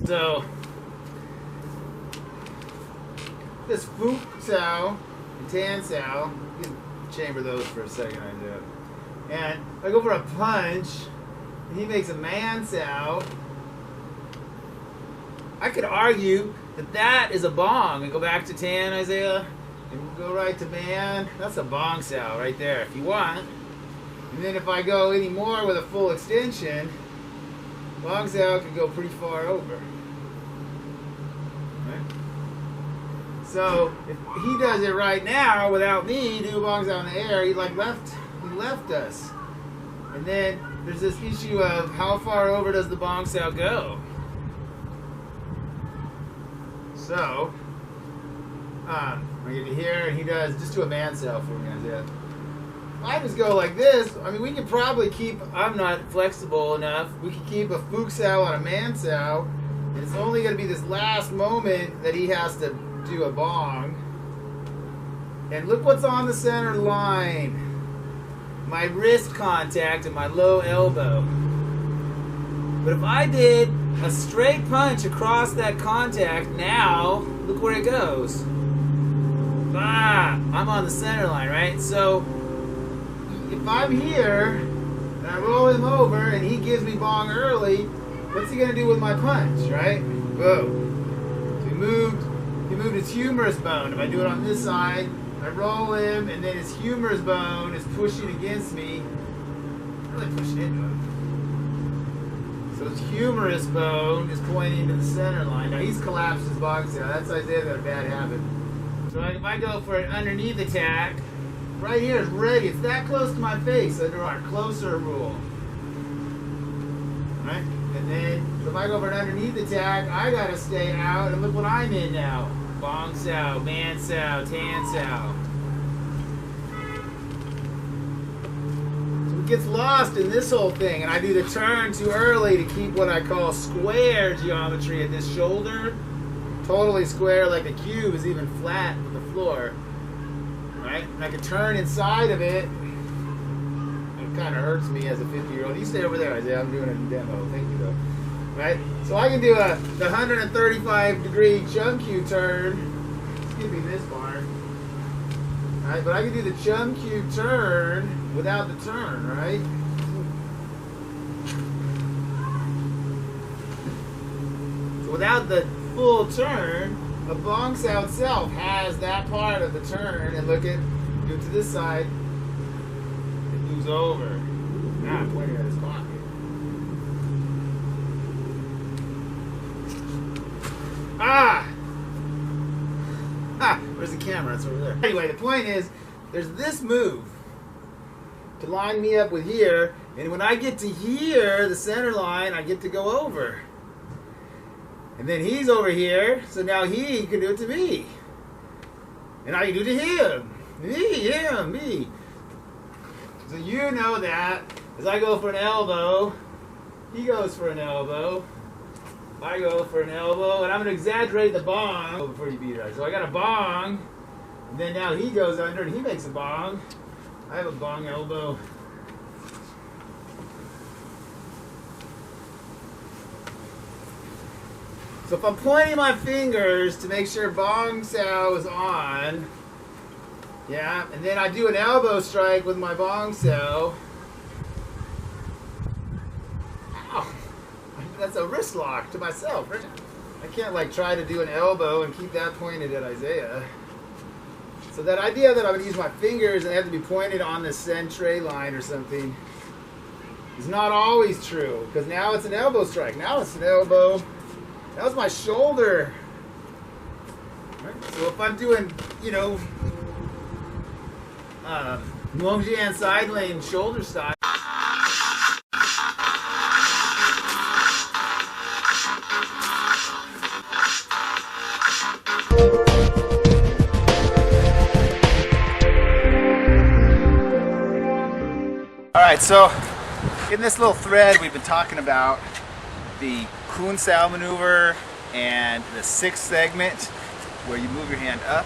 So this Fuk Sau and Tan Sau, you can chamber those for a second, I do. And I go for a punch, and he makes a Man Sau. I could argue that that is a Bong, and go back to Tan, Isaiah, and go right to Man. That's a Bong Sau right there, if you want. And then if I go any more with a full extension, Bong Sau could go pretty far over. Right? So if he does it right now without me, do Bong Sau in the air, he left us. And then there's this issue of how far over does the Bong Sau go? So I get to here, and he does, just do a Man Sau for me, Isaiah. I just go like this. I mean, we could probably keep, I'm not flexible enough, we could keep a Fuk Sau on a Man Sau, and it's only going to be this last moment that he has to do a Bong. And look what's on the center line. My wrist contact and my low elbow. But if I did a straight punch across that contact, now, look where it goes. I'm on the center line, right? So if I'm here and I roll him over and he gives me Bong early, what's he gonna do with my punch, right? Boom. So he moved his humerus bone. If I do it on this side, I roll him and then his humerus bone is pushing against me. Really pushing into him. So his humerus bone is pointing to the center line. Now he's collapsed his Bong Sau. That's Isaiah got a bad habit. So if I go for an underneath attack, right here is ready. It's that close to my face under our closer rule. Right? And then if I go for an underneath attack, I gotta stay out, and look what I'm in now. Bong Sau, Man Sau, Tan Sau. So it gets lost in this whole thing, and I do the turn too early to keep what I call square geometry at this shoulder. Totally square, like a cube is even flat with the floor. Right? And I can turn inside of it. It kind of hurts me as a 50-year-old. You stay over there, Isaiah. I'm doing a demo. Thank you, though. Right? So I can do the 135-degree Chum Q turn. Skipping this part. Right? But I can do the Chum Q turn without the turn, right? So without the full turn, a Bong Sau itself has that part of the turn, and look at, go to this side, it moves over. Now I'm pointing at his pocket. Where's the camera? It's over there. Anyway, the point is, there's this move to line me up with here, and when I get to here, the center line, I get to go over. And then he's over here, so now he can do it to me. And I can do it to him. Me. So you know that as I go for an elbow, he goes for an elbow. I go for an elbow, and I'm going to exaggerate the Bong before you beat it. So I got a Bong, and then now he goes under and he makes a Bong. I have a Bong elbow. So if I'm pointing my fingers to make sure Bong Sau is on, yeah, and then I do an elbow strike with my Bong Sau. Ow! That's a wrist lock to myself, right? I can't try to do an elbow and keep that pointed at Isaiah. So that idea that I'm going to use my fingers and they have to be pointed on the centerline line or something is not always true, because now it's an elbow strike. Now it's an elbow. That was my shoulder. Right? So if I'm doing, Muangjian side lane shoulder style. All right, so in this little thread we've been talking about the Kun Sau maneuver and the sixth segment where you move your hand up